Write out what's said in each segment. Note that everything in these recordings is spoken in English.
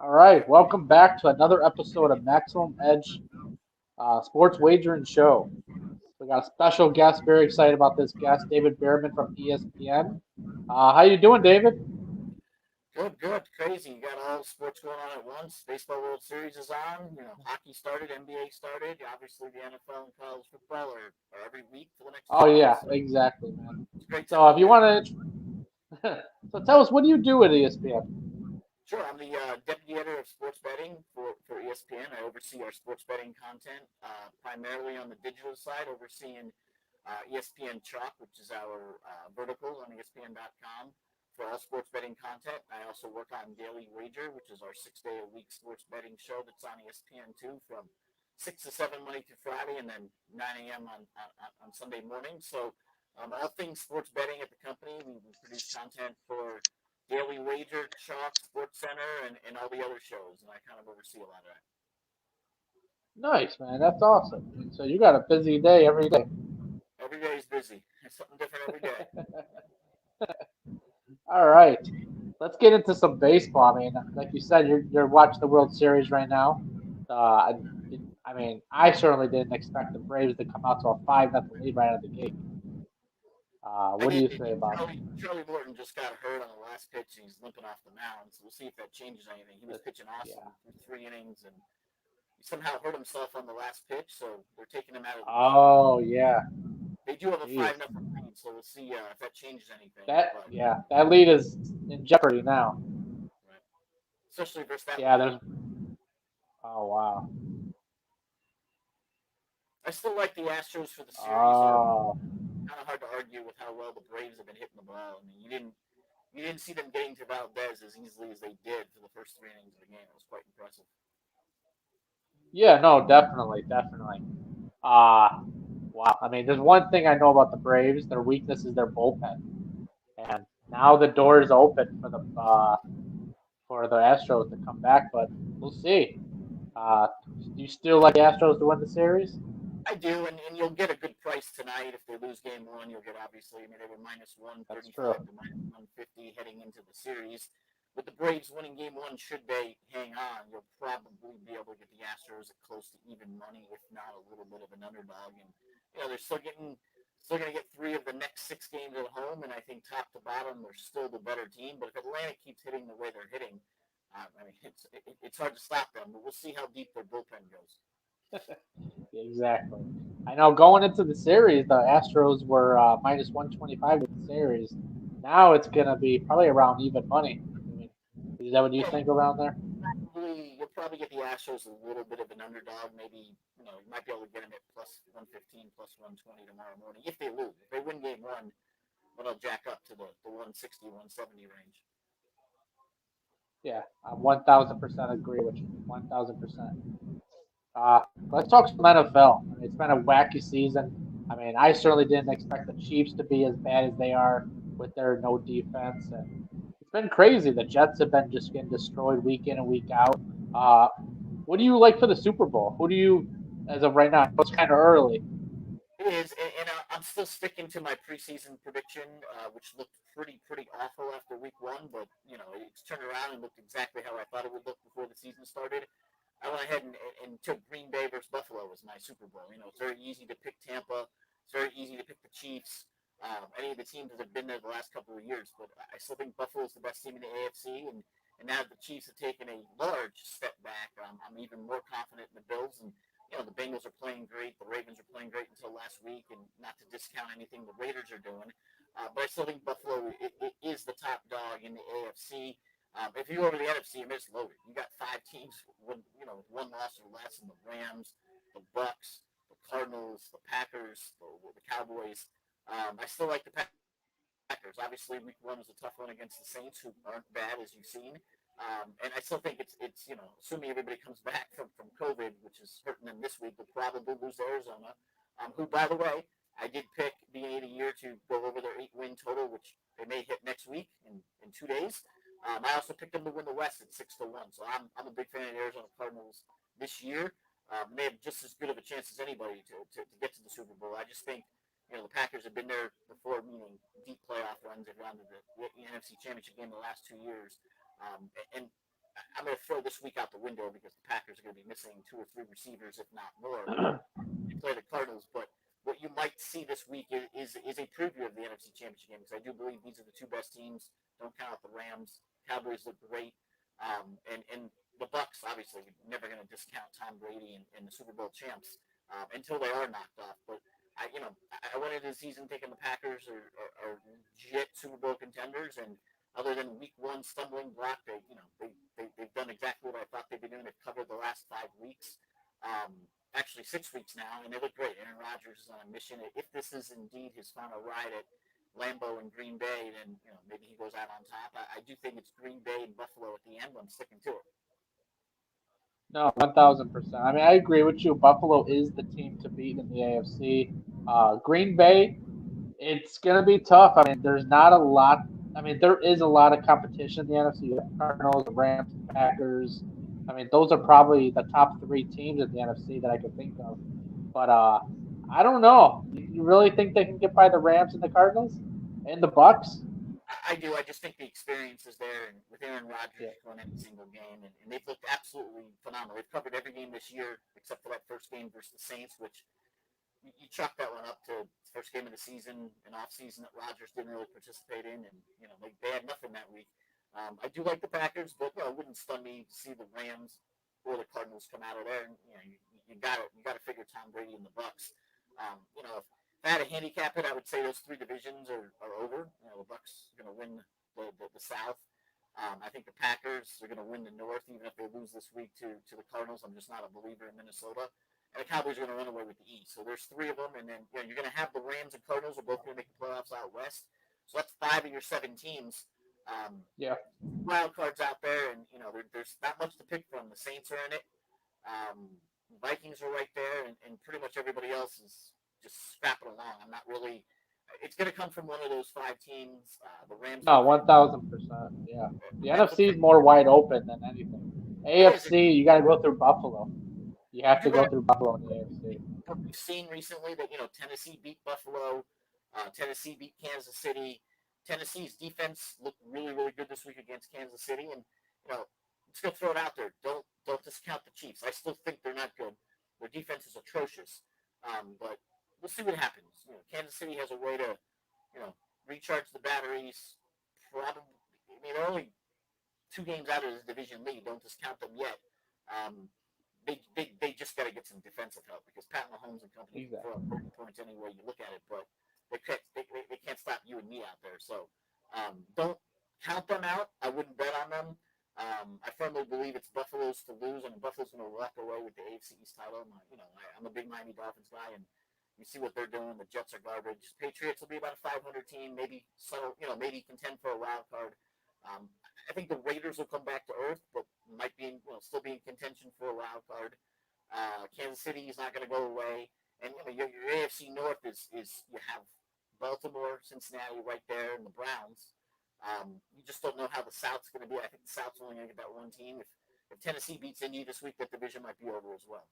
All right, welcome back to another episode of Maximum Edge Sports Wagering Show. We got a special guest. Very excited about this guest, David Behrman from ESPN. How you doing, David? Good. Crazy. You got all the sports going on at once. Baseball World Series is on. Hockey started, NBA started. Obviously, the NFL and college football are every week for the next Oh 2 months. yeah, So exactly, man. it's a great time So of if you year. want to, so tell us, what do you do at ESPN? Sure, I'm the deputy editor of sports betting for ESPN. I oversee our sports betting content, primarily on the digital side, overseeing ESPN Chalk, which is our vertical on ESPN.com for all sports betting content. I also work on Daily Wager, which is our 6-day-a-week sports betting show that's on ESPN2 from 6 to 7 Monday through Friday, and then 9 a.m. on Sunday morning. So all things sports betting at the company. We produce content for Daily Wager, Chalk, Sports Center, and all the other shows, and I kind of oversee a lot of that. Nice, man. That's awesome. So you got a busy day every day. Every day is busy. It's something different every day. All right, let's get into some baseball. I mean, like you said, you're watching the World Series right now. I, I mean, I certainly didn't expect the Braves to come out to a 5-0 lead right out of the gate. I What do did. you say about Charlie Morton just got hurt on the last pitch, and he's limping off the mound. So we'll see if that changes anything. He was it? pitching awesome Yeah. through 3 innings, and he somehow hurt himself on the last pitch. So they're taking him out of the game. Oh yeah. They do have a Jeez. 5-0 lead, so we'll see if that changes anything. That But yeah. That lead is in jeopardy now. right. Especially versus that Yeah. lineup. There's. Oh wow. I still like the Astros for the series. Oh Kind of hard to argue with how well the Braves have been hitting the ball. I mean, you didn't see them getting to Valdez as easily as they did for the first 3 innings of the game. It was quite impressive. yeah. No. Definitely. Uh wow. I mean, there's one thing I know about the Braves. Their weakness is their bullpen, and now the door is open for the Astros to come back. But we'll see. Do you still like the Astros to win the series? I do, and you'll get a good price tonight. If they lose game one, you'll get obviously. I mean, they were minus That's true. 135 to minus 150 heading into the series. With the Braves winning game one, should they hang on, you'll probably be able to get the Astros at close to even money, if not a little bit of an underdog. And they're still going to get three of the next 6 games at home, and I think top to bottom, they're still the better team. But if Atlanta keeps hitting the way they're hitting, I mean, it's hard to stop them. But we'll see how deep their bullpen goes. Exactly. I know going into the series, the Astros were minus 125 in the series. Now it's going to be probably around even money. I mean, is that what you Yeah, think around there? you'll probably get the Astros a little bit of an underdog. Maybe you might be able to get them at plus 115, plus 120 tomorrow morning if they lose. If they win game one, then I'll jack up to the 160, 170 range. Yeah, I 1000% agree with you. 1000%. Let's talk some NFL. I mean, it's been a wacky season. I mean, I certainly didn't expect the Chiefs to be as bad as they are with their no defense, and it's been crazy. The Jets have been just getting destroyed week in and week out. Uh, what do you like for the Super Bowl? Who do you, as of right now? It's kind of early. It is, and I'm still sticking to my preseason prediction, which looked pretty awful after week one, but it's turned around and looked exactly how I thought it would look before the season started. I went ahead and took Green Bay versus Buffalo as my Super Bowl. It's very easy to pick Tampa. It's very easy to pick the Chiefs. Any of the teams that have been there the last couple of years, but I still think Buffalo is the best team in the AFC, and now the Chiefs have taken a large step back. I'm even more confident in the Bills, and the Bengals are playing great. The Ravens are playing great until last week, and not to discount anything the Raiders are doing. But I still think Buffalo it is the top dog in the AFC. If you go over the NFC, it's loaded. You got five teams with one loss or less, in the Rams, the Bucks, the Cardinals, the Packers, the Cowboys. I still like the Packers. Obviously, week one was a tough one against the Saints, who aren't bad as you've seen. And I still think it's assuming everybody comes back from COVID, which is hurting them this week, they'll probably lose to Arizona. Who, by the way, I did pick beginning of the year to go over their 8-win total, which they may hit next week in 2 days. I also picked them to win the West at 6-1. So I'm a big fan of the Arizona Cardinals this year. They have just as good of a chance as anybody to get to the Super Bowl. I just think the Packers have been there before, meaning deep playoff runs. They've gone to the NFC Championship game the last 2 years. And I'm going to throw this week out the window because the Packers are going to be missing 2 or 3 receivers, if not more. They play the Cardinals, but what you might see this week is a preview of the NFC Championship game because I do believe these are the 2 best teams. Don't count out the Rams. Cowboys look great, and the Bucks obviously you're never going to discount Tom Brady and the Super Bowl champs until they are knocked off. But I went into the season thinking the Packers are legit Super Bowl contenders, and other than week 1 stumbling block, they've done exactly what I thought they'd be doing. They've covered the last 5 weeks. Actually 6 weeks now, and they look great. Aaron Rodgers is on a mission. If this is indeed his final ride at Lambeau and Green Bay, then maybe he goes out on top. I do think it's Green Bay and Buffalo at the end. I'm sticking to it. No, 1,000%. I mean, I agree with you. Buffalo is the team to beat in the AFC. Green Bay, it's going to be tough. I mean, there's not a lot. I mean, there is a lot of competition in the NFC. You have Cardinals, the Rams, the Packers. I mean, those are probably the top 3 teams in the NFC that I can think of. But I don't know. You really think they can get by the Rams and the Cardinals and the Bucks? I do. I just think the experience is there, and with Aaron Rodgers going every single game, and they've looked absolutely phenomenal. They've covered every game this year except for that first game versus the Saints, which you chalk that one up to the first game of the season, an off season that Rodgers didn't really participate in, and they had nothing that week. I do like the Packers, but it wouldn't stun me to see the Rams or the Cardinals come out of there. And you got to figure Tom Brady and the Bucks. If I had to handicap it, I would say those 3 divisions are over. The Bucks are going to win the South. I think the Packers are going to win the North, even if they lose this week to the Cardinals. I'm just not a believer in Minnesota. And the Cowboys are going to run away with the East. So there's 3 of them, and then you're going to have the Rams and Cardinals are both going to make the playoffs out west. So that's 5 of your 7 teams. Wild cards out there, and there's not much to pick from. The Saints are in it. Vikings are right there, and pretty much everybody else is just scrapping along. I'm not really. It's going to come from one of those 5 teams. The Rams. No, 1,000%. Yeah, the NFC is more wide open than anything. AFC, you got to go through Buffalo. You have to go through Buffalo in the AFC. We've seen recently that Tennessee beat Buffalo, Tennessee beat Kansas City. Tennessee's defense looked really, really good this week against Kansas City, and let's go throw it out there. Don't discount the Chiefs. I still think they're not good. Their defense is atrocious, but we'll see what happens. Kansas City has a way to recharge the batteries. Probably, they're only 2 games out of the division lead. Don't discount them yet. They just got to get some defensive help because Pat Mahomes and company can throw up 30 points any way you look at it, but they can't stop you and me out there. So don't count them out. I wouldn't bet on them. I firmly believe it's Buffalo's to lose, and Buffalo's going to walk away with the AFC East title. I'm a big Miami Dolphins guy, and you see what they're doing. The Jets are garbage. Patriots will be about a 500 team, maybe maybe contend for a wild card. I think the Raiders will come back to earth, but might be still be in contention for a wild card. Kansas City is not going to go away, and your AFC North is you have Baltimore, Cincinnati right there, and the Browns. You just don't know how the South's going to be. I think the South's only going to get that 1 team. If Tennessee beats Indy this week, that division might be over as well.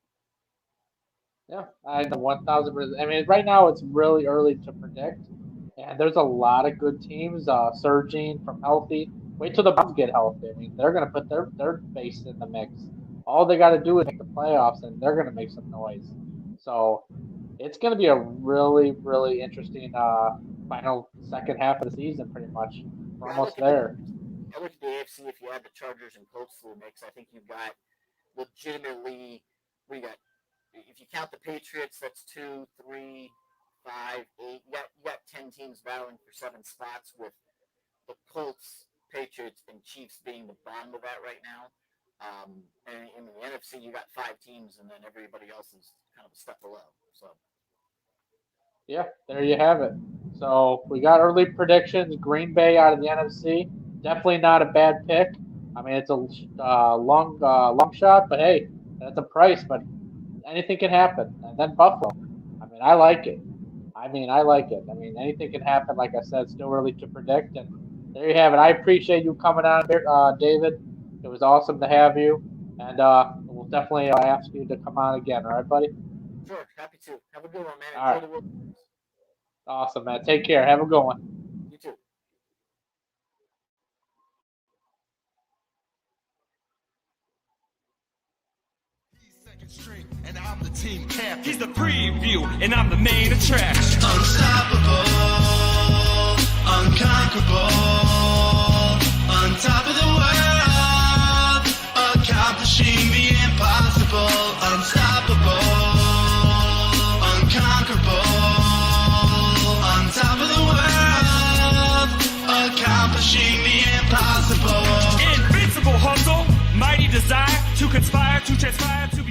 Yeah, I know 1,000%. I mean, right now it's really early to predict, and there's a lot of good teams surging from healthy. Wait till the Browns get healthy. I mean, they're going to put their face in the mix. All they got to do is make the playoffs, and they're going to make some noise. So it's going to be a really, really interesting final second half of the season, pretty much. We're almost there. I look at the AFC. If you add the Chargers and Colts to the mix, I think you've got legitimately. If you count the Patriots, that's 2, 3, 5, 8. You got 10 teams battling for 7 spots, with the Colts, Patriots, and Chiefs being the bottom of that right now. And in the NFC, you got 5 teams, and then everybody else is kind of a step below. So. Yeah, there you have it. So we got early predictions. Green Bay out of the NFC. Definitely not a bad pick. I mean, it's a long shot, but hey, that's a price. But anything can happen. And then Buffalo. I mean, I like it. I mean, anything can happen. Like I said, still early to predict. And there you have it. I appreciate you coming on here, David. It was awesome to have you. And we'll definitely ask you to come on again. All right, buddy? Sure. Happy to. Have a good one, man. All right. Awesome, man. Take care. Have a good one. You too. And I'm the team captain. He's the preview, and I'm the main attraction. Unstoppable, unconquerable, on top of the world, accomplishing the impossible. Unstoppable, unconquerable, on top of the world, accomplishing the impossible. Invincible hustle, mighty desire to conspire, to transpire, to